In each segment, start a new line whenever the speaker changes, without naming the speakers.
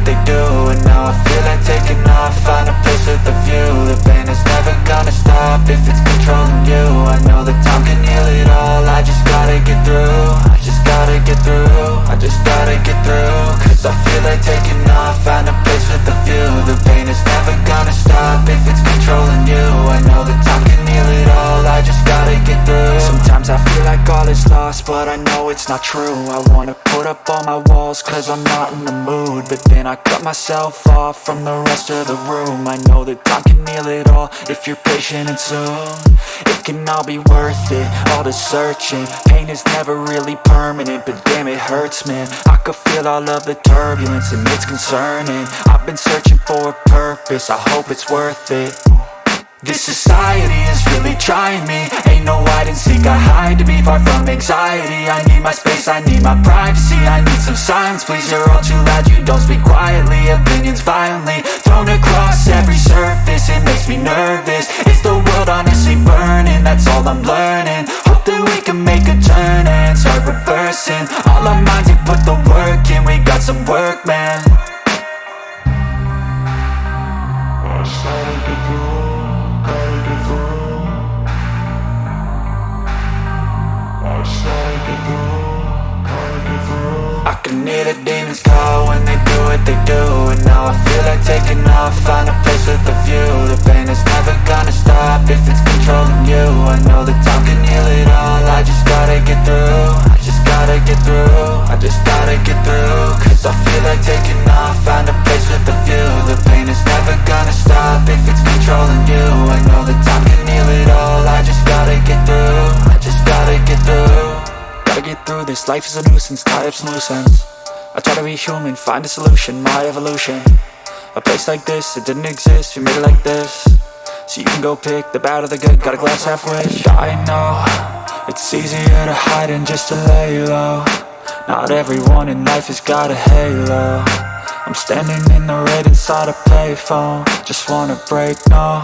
they do, and now I feel like taking off. Find a place with a view. The pain is never gonna stop if it's controlling you. I know that time can heal it all. I just gotta get through. I just gotta get through. I just gotta get through. Cause I feel like taking off. Find a place with a view. The pain is never gonna stop if it's controlling you. I know that time can heal it all. I just gotta get through. Sometimes I feel like all is lost, but I know it's not true. I wanna put up all my walls cause I'm not in the mood, but then I cut myself off from the rest of the room. I know that time can heal it all if you're patient and soon it can all be worth it, all the searching. Pain is never really permanent, but damn it hurts, man. I could feel all of the turbulence and it's concerning. I've been searching for a purpose, I hope it's worth it. This society is really trying me. Ain't no hide and seek, I hide to be far from anxiety. I need my space, I need my privacy. I need some silence, please, you're all too loud. You don't speak quietly, opinions violently thrown across every surface. It makes me nervous, it's the world honestly burning. That's all I'm learning, hope that we can make a turn and start reversing. All our minds, we put the work in, we got some work, man. I can hear the demons call when they do what they do, and now I feel like taking off. Find a place with a view. The pain is never gonna stop if it's controlling you. I know that time can heal it all. I just gotta get through. I just gotta get through. I just gotta get through. Cause I feel like taking off. Find a place with a view. The pain is never gonna stop if it's controlling you. I know that time can heal it all. I just gotta get through. I just gotta get through. Gotta get through this, life is a nuisance, tie up some loose ends. I try to be human, find a solution, my evolution. A place like this, it didn't exist, we made it like this. So you can go pick the bad or the good, got a glass halfway. I know, it's easier to hide than just to lay low. Not everyone in life has got a halo. I'm standing in the red inside a payphone. Just wanna break, no,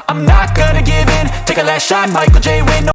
I'm not gonna give in. Take a last shot, Michael J. Win.